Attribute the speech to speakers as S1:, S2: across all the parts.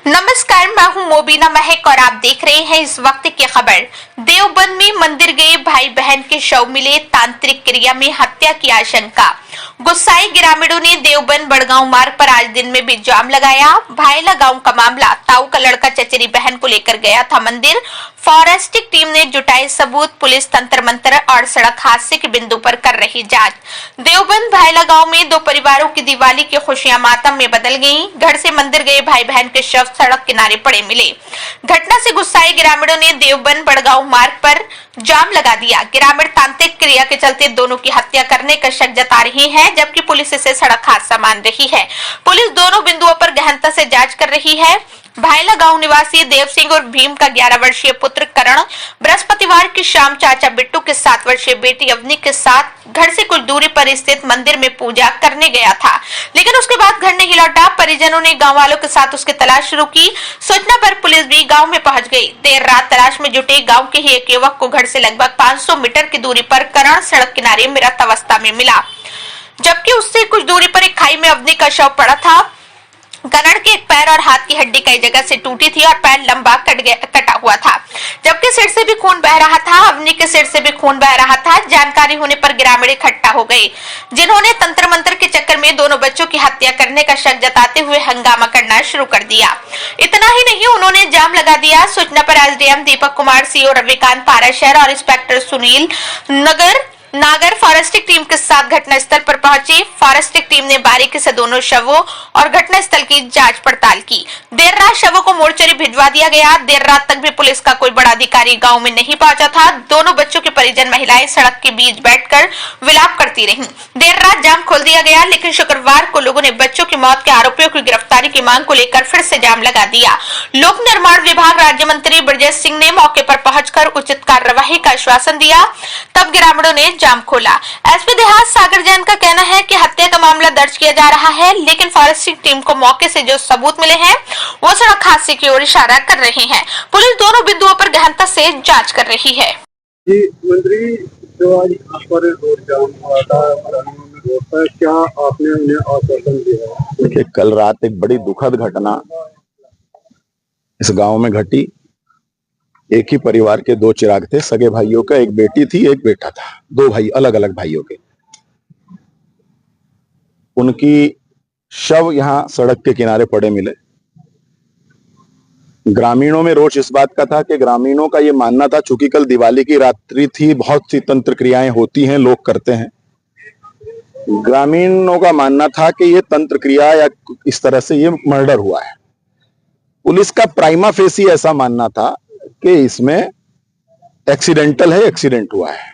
S1: नमस्कार, मैं हूं मोबिना महक और आप देख रहे हैं इस वक्त की खबर। देवबंद में मंदिर गए भाई बहन के शव मिले, तांत्रिक क्रिया में हत्या की आशंका। गुस्साए ग्रामीणों ने देवबंद बड़गांव मार्ग पर आज दिन में भी जाम लगाया। भायला गांव का मामला, ताऊ का लड़का चचेरी बहन को लेकर गया था मंदिर। फॉरेस्टिक टीम ने जुटाए सबूत, पुलिस तंत्र मंत्र और सड़क हादसे के बिंदु पर कर रही जांच। देवबंद भायला गांव में दो परिवारों की दिवाली की खुशियां मातम में बदल गईं। घर से मंदिर गए भाई बहन के शव सड़क किनारे पड़े मिले। घटना से गुस्साए ग्रामीणों ने देवबंद बड़गांव मार्ग पर जाम लगा दिया। ग्रामीण तांत्रिक क्रिया के चलते दोनों की हत्या करने का शक जता रही है, जबकि पुलिस इसे सड़क हादसा मान रही है। पुलिस दोनों बिंदुओं पर गहनता से जांच कर रही है। भायला गांव निवासी देव सिंह और भीम का 11 वर्षीय पुत्र करण बृहस्पतिवार की शाम चाचा बिट्टू के 7 वर्षीय बेटी अवनी के साथ घर से कुछ दूरी पर स्थित मंदिर में पूजा करने गया था, लेकिन उसके बाद घर नहीं लौटा। परिजनों ने गांव वालों के साथ उसकी तलाश शुरू की। सूचना पर पुलिस भी गांव में पहुंच गई। देर रात तलाश में जुटे गांव के ही एक युवक को घर से लगभग 500 मीटर की दूरी पर करण सड़क किनारे मृत अवस्था में मिला, जबकि उससे कुछ दूरी पर एक खाई में अवनी का शव पड़ा था। करण के एक पैर और हाथ की हड्डी कई जगह से टूटी थी और पैर लंबा कटा हुआ था, जबकि सिर से भी खून बह रहा था। अवनी के सिर से भी खून बह रहा था। जानकारी होने पर ग्रामीण इकट्ठा हो गए, जिन्होंने तंत्र मंत्र के चक्कर में दोनों बच्चों की हत्या करने का शक जताते हुए हंगामा करना शुरू कर दिया। इतना ही नहीं, उन्होंने जाम लगा दिया। सूचना पर एसडीएम दीपक कुमार, सीओ रविकांत पाराशर और इंस्पेक्टर सुनील नागर फॉरेस्टिक टीम के साथ घटनास्थल पर पहुंचे। फॉरेस्टिक टीम ने बारीकी से दोनों शवों और घटनास्थल की जांच पड़ताल की। देर रात शवों को मोर्चरी भिजवा दिया गया। देर रात तक भी पुलिस का कोई बड़ा अधिकारी गांव में नहीं पहुंचा था। दोनों बच्चों के परिजन महिलाएं सड़क के बीच बैठकर विलाप करती रहीं। देर रात जाम खोल दिया गया, लेकिन शुक्रवार को लोगों ने बच्चों की मौत के आरोपियों की गिरफ्तारी की मांग को लेकर फिर से जाम लगा दिया। लोक निर्माण विभाग राज्य मंत्री ब्रजेश सिंह ने मौके पर पहुंचकर उचित कार्यवाही का आश्वासन दिया। तब ग्रामीणों ने जाम खोला। एसपी देहात सागर जैन का कहना है कि हत्या का मामला दर्ज किया जा रहा है, लेकिन फॉरेस्टिक टीम को मौके से जो सबूत मिले हैं वो सड़क हादसे की ओर इशारा कर रहे हैं। पुलिस दोनों बिंदुओं पर गहनता से जांच कर रही है।
S2: जी मंत्री, जो आज यहाँ पर रोड जाम हुआ था, क्या आपने उन्हें आश्वासन दिया?
S3: देखिए, कल रात एक बड़ी दुखद घटना इस गांव में घटी। एक ही परिवार के दो चिराग थे, सगे भाइयों का, एक बेटी थी एक बेटा था, दो भाई, अलग अलग भाइयों के। उनकी शव यहां सड़क के किनारे पड़े मिले। ग्रामीणों में रोष इस बात का था कि ग्रामीणों का ये मानना था, चूंकि कल दिवाली की रात्रि थी, बहुत सी तंत्र क्रियाएं होती हैं, लोग करते हैं। ग्रामीणों का मानना था कि ये तंत्र क्रिया या इस तरह से ये मर्डर हुआ है। पुलिस का प्राइमा फेसी ऐसा मानना था कि इसमें एक्सीडेंटल है, एक्सीडेंट हुआ है।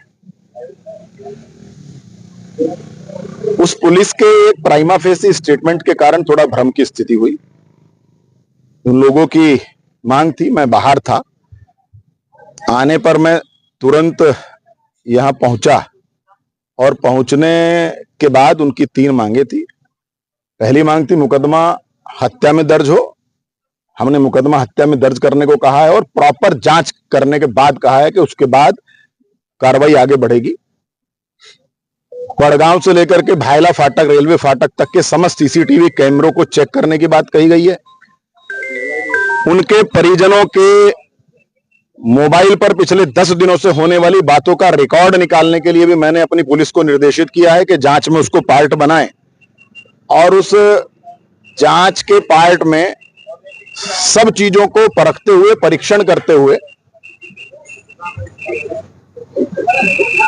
S3: उस पुलिस के प्राइमा फेसी स्टेटमेंट के कारण थोड़ा भ्रम की स्थिति हुई। उन लोगों की मांग थी, मैं बाहर था, आने पर मैं तुरंत यहां पहुंचा और पहुंचने के बाद उनकी 3 मांगे थी। पहली मांग थी मुकदमा हत्या में दर्ज हो। हमने मुकदमा हत्या में दर्ज करने को कहा है और प्रॉपर जांच करने के बाद कहा है कि उसके बाद कार्रवाई आगे बढ़ेगी। बड़गांव से लेकर के भायला फाटक, रेलवे फाटक तक के समस्त सीसीटीवी कैमरों को चेक करने की बात कही गई है। उनके परिजनों के मोबाइल पर पिछले 10 दिनों से होने वाली बातों का रिकॉर्ड निकालने के लिए भी मैंने अपनी पुलिस को निर्देशित किया है कि जांच में उसको पार्ट बनाएं और उस जांच के पार्ट में सब चीजों को परखते हुए, परीक्षण करते हुए,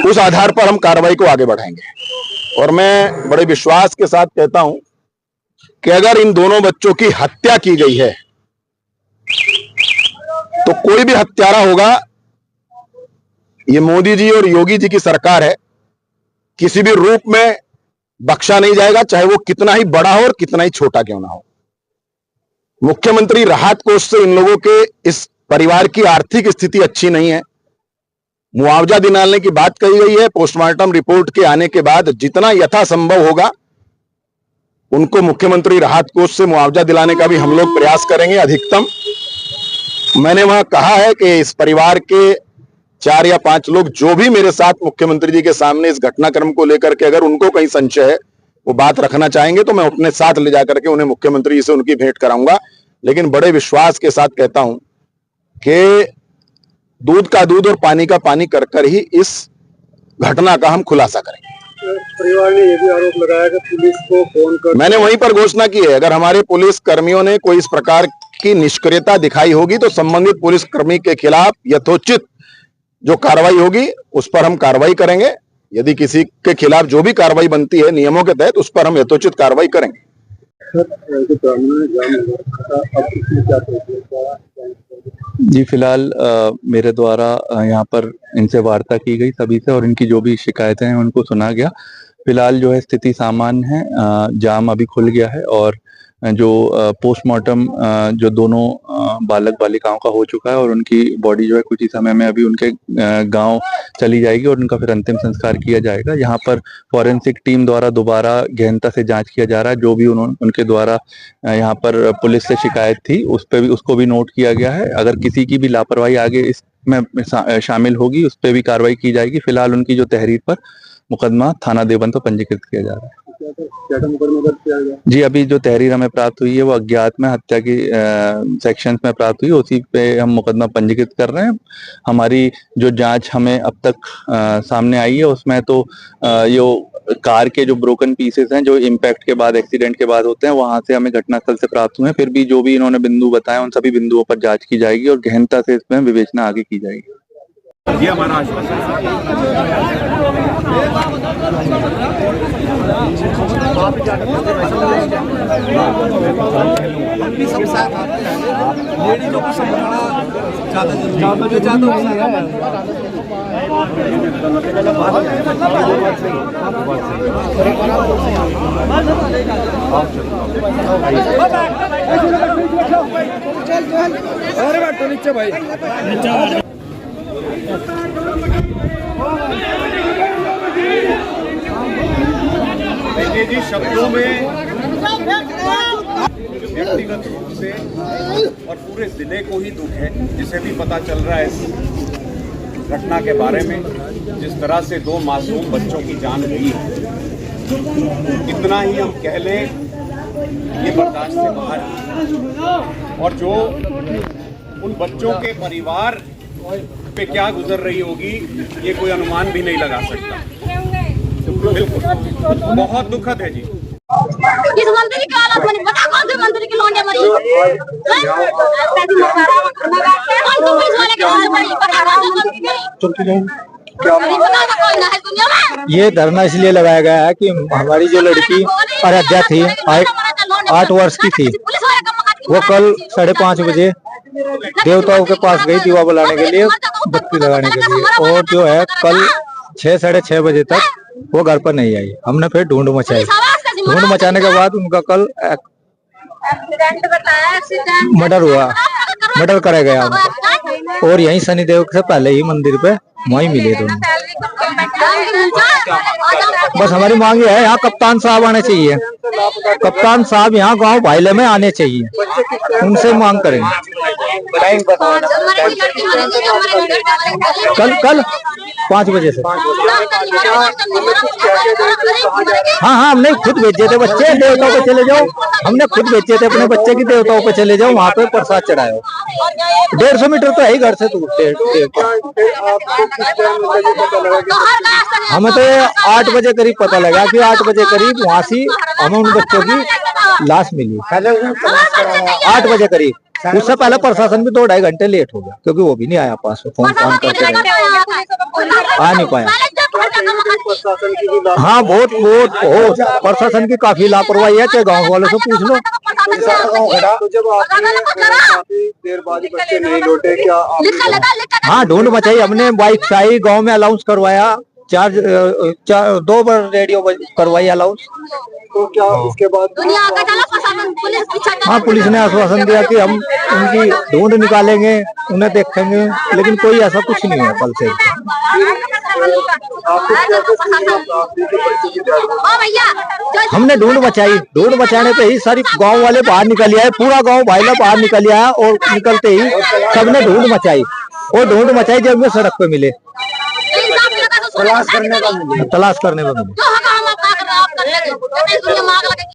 S3: उस आधार पर हम कार्रवाई को आगे बढ़ाएंगे। और मैं बड़े विश्वास के साथ कहता हूं कि अगर इन दोनों बच्चों की हत्या की गई है तो कोई भी हत्यारा होगा, ये मोदी जी और योगी जी की सरकार है, किसी भी रूप में बख्शा नहीं जाएगा, चाहे वो कितना ही बड़ा हो और कितना ही छोटा क्यों ना हो। मुख्यमंत्री राहत कोष से इन लोगों के, इस परिवार की आर्थिक स्थिति अच्छी नहीं है, मुआवजा दिलाने की बात कही गई है। पोस्टमार्टम रिपोर्ट के आने के बाद जितना यथासंभव होगा उनको मुख्यमंत्री राहत कोष से मुआवजा दिलाने का भी हम लोग प्रयास करेंगे अधिकतम। मैंने वहां कहा है कि इस परिवार के 4 या 5 लोग जो भी मेरे साथ मुख्यमंत्री जी के सामने इस घटनाक्रम को लेकर के अगर उनको कहीं संशय है, वो बात रखना चाहेंगे, तो मैं अपने साथ ले जाकर के उन्हें मुख्यमंत्री जी से उनकी भेंट कराऊंगा। लेकिन बड़े विश्वास के साथ कहता हूं कि दूध का दूध और पानी का पानी कर कर ही इस घटना का हम खुलासा करेंगे।
S2: परिवार ने यह भी आरोप लगाया कि पुलिस को फोन कर,
S3: मैंने वहीं पर घोषणा की है, अगर हमारे पुलिस कर्मियों ने कोई इस प्रकार की निष्क्रियता दिखाई होगी तो संबंधित पुलिस कर्मी के खिलाफ यथोचित जो कार्रवाई होगी उस पर हम कार्रवाई करेंगे। यदि किसी के खिलाफ जो भी कार्रवाई बनती है नियमों के तहत, उस पर हम यथोचित कार्रवाई करेंगे।
S4: जी, फिलहाल मेरे द्वारा यहाँ पर इनसे वार्ता की गई सभी से, और इनकी जो भी शिकायतें हैं उनको सुना गया। फिलहाल जो है स्थिति सामान्य है, जाम अभी खुल गया है, और जो पोस्टमार्टम जो दोनों बालक बालिकाओं का हो चुका है, और उनकी बॉडी जो है कुछ ही समय में अभी उनके गांव चली जाएगी और उनका फिर अंतिम संस्कार किया जाएगा। यहाँ पर फॉरेंसिक टीम द्वारा दोबारा गहनता से जांच किया जा रहा है। जो भी उनके द्वारा यहाँ पर पुलिस से शिकायत थी उस पर भी, उसको भी नोट किया गया है। अगर किसी की भी लापरवाही आगे इसमें शामिल होगी उस पर भी कार्रवाई की जाएगी। फिलहाल उनकी जो तहरीर पर मुकदमा थाना देवबंद पर पंजीकृत किया जा रहा है। जी, अभी जो तहरीर हमें प्राप्त हुई है वो अज्ञात में हत्या की सेक्शंस में प्राप्त हुई है, उसी पे हम मुकदमा पंजीकृत कर रहे हैं। हमारी जो जांच हमें अब तक सामने आई है उसमें तो यो कार के जो ब्रोकन पीसेस हैं जो इम्पैक्ट के बाद, एक्सीडेंट के बाद होते हैं, वहां से हमें घटनास्थल से प्राप्त हुए हैं। फिर भी जो भी इन्होंने बिंदु बताए उन सभी बिंदुओं पर जांच की जाएगी और गहनता से इसमें विवेचना आगे की जाएगी।
S5: ये हमारा आश्वासन देखिए जी, शब्दों में व्यक्तिगत रूप से और पूरे जिले को ही दुख है, जिसे भी पता चल रहा है इस घटना के बारे में। जिस तरह से दो मासूम बच्चों की जान गई है, इतना ही हम कह लें ये बर्दाश्त से बाहर है। और जो उन बच्चों के परिवार पे क्या गुजर रही होगी ये कोई अनुमान भी नहीं लगा सकता। बिल्कुल बहुत दुखद है जी।
S6: किस मंत्री की हालत बनी, बता कौन से मंत्री की लोंडिया मरी,
S7: ये धरना इसलिए लगाया गया है कि हमारी जो लड़की आराध्या थी, 8 वर्ष की थी, वो कल 5:30 बजे देवताओं के पास गई दीवा बुलाने के लिए, बत्ती लगाने के लिए, और जो है कल 6, 6:30 बजे तक वो घर पर नहीं आई। हमने फिर ढूंढ मचाई। ढूंढ मचाने के बाद उनका कल मर्डर हुआ, मर्डर करा गया, और यहीं शनिदेव से पहले ही मंदिर पे वहीं मिले दोनों। बस हमारी मांग है यहाँ कप्तान साहब आने चाहिए, कप्तान साहब यहाँ गांव भाईले में आने चाहिए, उनसे मांग करेंगे। कल 5 बजे से। हाँ, हमने खुद भेजे थे बच्चे, देवताओं पे चले जाओ, हमने खुद भेजे थे अपने बच्चे की देवताओं पे चले जाओ, वहाँ पे प्रसाद चढ़ाओ। 150 मीटर तो है ही घर से दूर। हमें तो 8 बजे करीब पता लगा कि 8 बजे करीब वहाँ से हमें उन बच्चों की लाश मिली। 8 बजे करीब। उससे पहले प्रशासन भी 2-2.5 घंटे लेट हो गया, क्योंकि वो भी नहीं आया पास में, फोन करते रहे, आ नहीं पाया। हाँ, बहुत प्रशासन की काफी लापरवाही है, चाहे गाँव वालों से पूछ लो।
S2: तो जब आपने काफी देर बाद बच्चे नहीं लौटे, क्या
S7: हाँ, ढूंढ मचाई हमने, बाइक से आई, गाँव में अलाउंस करवाया, 2 बार रेडियो करवाई अलाउंस।
S2: तो क्या उसके बाद
S7: हाँ, पुलिस ने आश्वासन दिया कि हम उनकी ढूंढ निकालेंगे, उन्हें देखेंगे, लेकिन कोई ऐसा कुछ नहीं है कल से। हमने ढूंढ मचाई, ढूंढ मचाने पे ही सारी गांव वाले बाहर निकल आए, पूरा गांव भाईला बाहर निकल आया, और निकलते ही सबने ढूंढ मचाई, और ढूंढ मचाई जब वो सड़क पे मिले, तलाश करने में मिले।